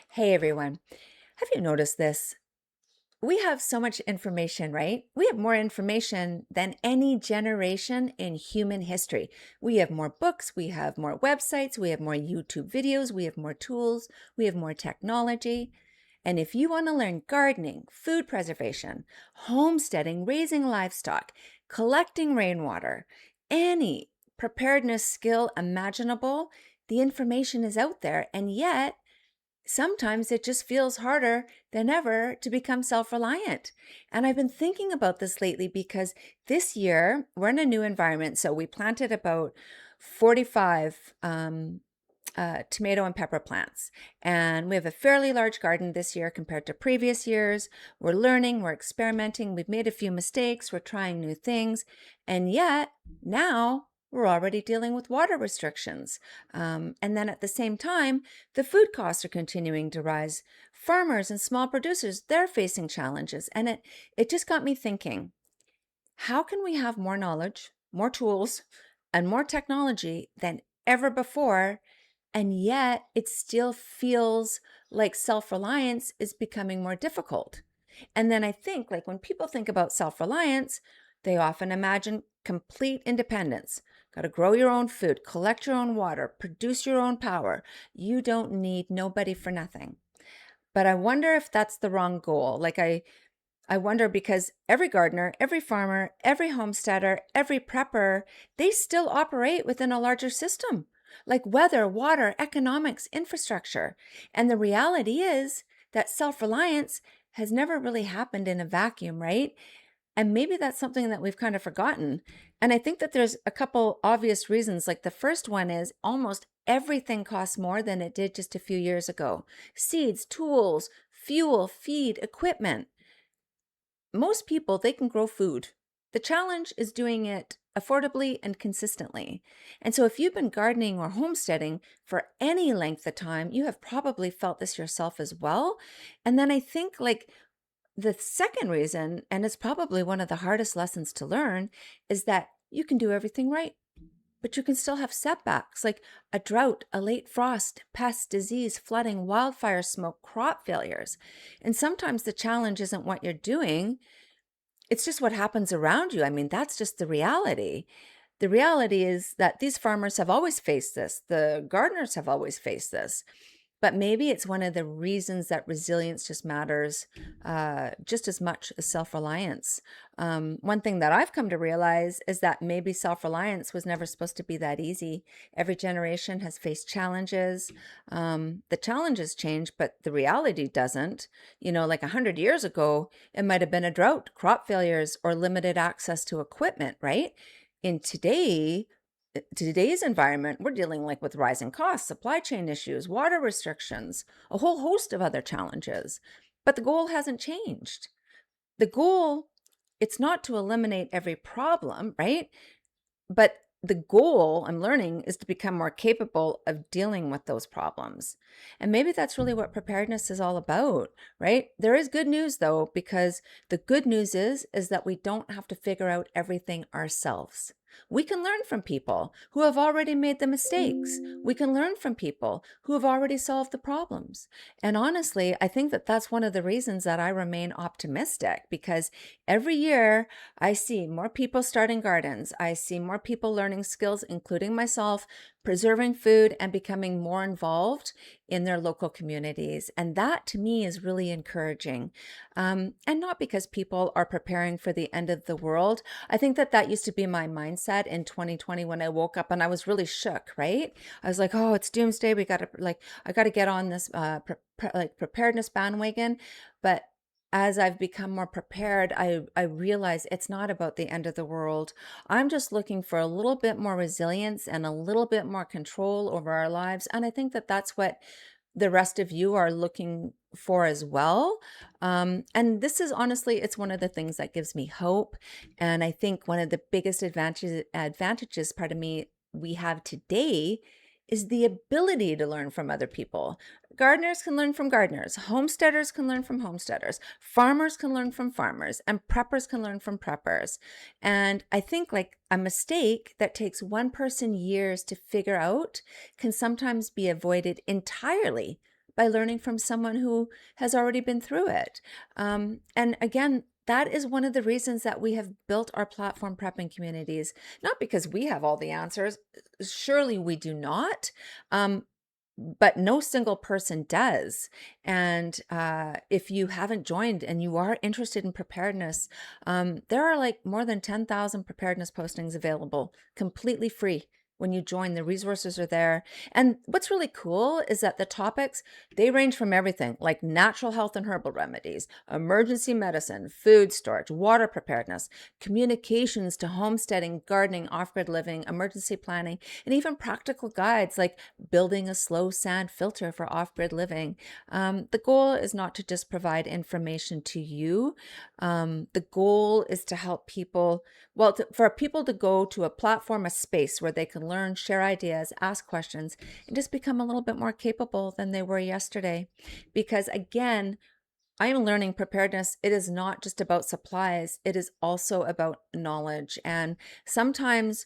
Hey everyone. Have you noticed this? We have so much information, right? We have more information than any generation in human history. We have more books, we have more websites, we have more YouTube videos, we have more tools, we have more technology. And if you want to learn gardening, food preservation, homesteading, raising livestock, collecting rainwater, any preparedness skill imaginable, the information is out there. And yet, sometimes it just feels harder than ever to become self reliant. And I've been thinking about this lately because this year we're in a new environment. So we planted about 45 tomato and pepper plants. And we have a fairly large garden this year compared to previous years. We're learning, we're experimenting, we've made a few mistakes, we're trying new things. And yet now we're already dealing with water restrictions. And then at the same time, the food costs are continuing to rise. Farmers and small producers, they're facing challenges. And it just got me thinking, how can we have more knowledge, more tools, and more technology than ever before? And yet it still feels like self-reliance is becoming more difficult. And then I think, like, when people think about self-reliance, they often imagine complete independence. Got to grow your own food, collect your own water, produce your own power. You don't need nobody for nothing. But I wonder if that's the wrong goal. I wonder because every gardener, every farmer, every homesteader, every prepper, they still operate within a larger system, like weather, water, economics, infrastructure. And the reality is that self-reliance has never really happened in a vacuum, right? And maybe that's something that we've kind of forgotten. And I think that there's a couple obvious reasons. Like the first one is almost everything costs more than it did just a few years ago. Seeds, tools, fuel, feed, equipment. Most people, they can grow food. The challenge is doing it affordably and consistently. And so if you've been gardening or homesteading for any length of time, you have probably felt this yourself as well. And then I think, like, the second reason, and it's probably one of the hardest lessons to learn, is that you can do everything right, but you can still have setbacks like a drought, a late frost, pest, disease, flooding, wildfire smoke, crop failures. And sometimes the challenge isn't what you're doing, it's just what happens around you. I mean, that's just the reality. The reality is that these farmers have always faced this. The gardeners have always faced this. But maybe it's one of the reasons that resilience just matters just as much as self-reliance. One thing that I've come to realize is that maybe self-reliance was never supposed to be that easy. Every generation has faced challenges. The challenges change, but the reality doesn't. You know, like 100 years ago, it might have been a drought, crop failures, or limited access to equipment, right? In today's environment, we're dealing like with rising costs, supply chain issues, water restrictions, a whole host of other challenges. But the goal hasn't changed. The goal, it's not to eliminate every problem, right? But the goal, I'm learning, is to become more capable of dealing with those problems. And maybe that's really what preparedness is all about, right? There is good news though, because the good news is that we don't have to figure out everything ourselves. We can learn from people who have already made the mistakes. We can learn from people who have already solved the problems. And honestly, I think that that's one of the reasons that I remain optimistic, because every year I see more people starting gardens. I see more people learning skills, including myself, preserving food and becoming more involved in their local communities. And that to me is really encouraging. And not because people are preparing for the end of the world. I think that that used to be my mindset in 2020 when I woke up and I was really shook, right? I was like, oh, it's doomsday. I got to get on this preparedness bandwagon. But as I've become more prepared, I realize it's not about the end of the world. I'm just looking for a little bit more resilience and a little bit more control over our lives. And I think that that's what the rest of you are looking for as well. And this is honestly, it's one of the things that gives me hope. And I think one of the biggest advantages, pardon me, we have today is the ability to learn from other people. Gardeners can learn from gardeners, homesteaders can learn from homesteaders, farmers can learn from farmers, and preppers can learn from preppers. And I think like a mistake that takes one person years to figure out can sometimes be avoided entirely by learning from someone who has already been through it. And again, that is one of the reasons that we have built our platform prepping communities, not because we have all the answers. Surely we do not. Um, but no single person does. And if you haven't joined and you are interested in preparedness, there are like more than 10,000 preparedness postings available, completely free. When you join, the resources are there. And what's really cool is that the topics, they range from everything like natural health and herbal remedies, emergency medicine, food storage, water preparedness, communications to homesteading, gardening, off-grid living, emergency planning, and even practical guides like building a slow sand filter for off-grid living. The goal is not to just provide information to you. The goal is to help people, for people to go to a platform, a space where they can learn, share ideas, ask questions, and just become a little bit more capable than they were yesterday. Because again, I am learning preparedness. It is not just about supplies. It is also about knowledge. And sometimes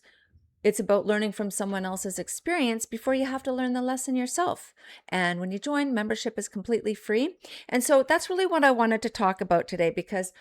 it's about learning from someone else's experience before you have to learn the lesson yourself. And when you join, membership is completely free. And so that's really what I wanted to talk about today, because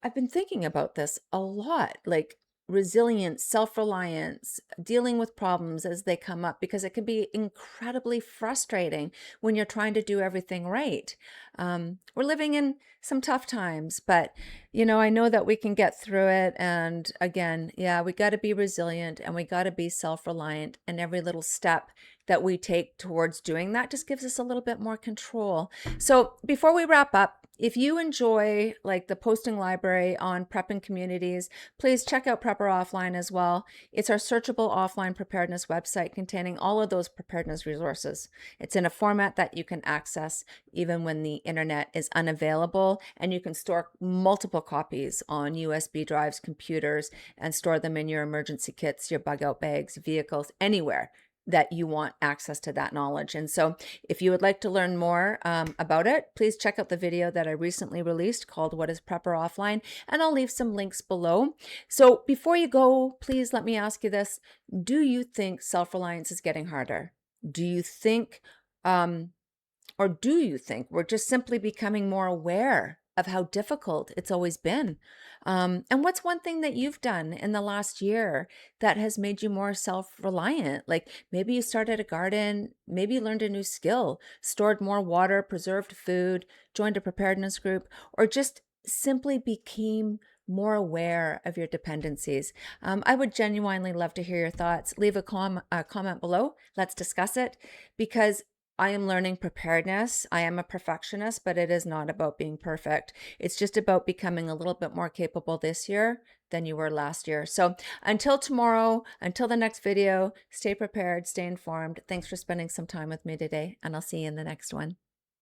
I've been thinking about this a lot, like resilience, self-reliance, dealing with problems as they come up, because it can be incredibly frustrating when you're trying to do everything right. We're living in some tough times, but I know that we can get through it. And again, yeah, we got to be resilient and we got to be self-reliant. And every little step that we take towards doing that just gives us a little bit more control. So before we wrap up, if you enjoy like the posting library on prepping communities, please check out Prepper Offline as well. It's our searchable offline preparedness website containing all of those preparedness resources. It's in a format that you can access even when the internet is unavailable, and you can store multiple copies on USB drives, computers, and store them in your emergency kits, your bug out bags, vehicles, anywhere that you want access to that knowledge. And so if you would like to learn more about it, please check out the video that I recently released called What is Prepper Offline? And I'll leave some links below. So before you go, please let me ask you this. Do you think self-reliance is getting harder? Do you think, or do you think we're just simply becoming more aware of how difficult it's always been? And what's one thing that you've done in the last year that has made you more self-reliant? Like maybe you started a garden, maybe you learned a new skill, stored more water, preserved food, joined a preparedness group, or just simply became more aware of your dependencies. I would genuinely love to hear your thoughts. Leave a comment below. Let's discuss it, because I am learning preparedness. I am a perfectionist, but it is not about being perfect. It's just about becoming a little bit more capable this year than you were last year. So until tomorrow, until the next video, stay prepared, stay informed. Thanks for spending some time with me today, and I'll see you in the next one.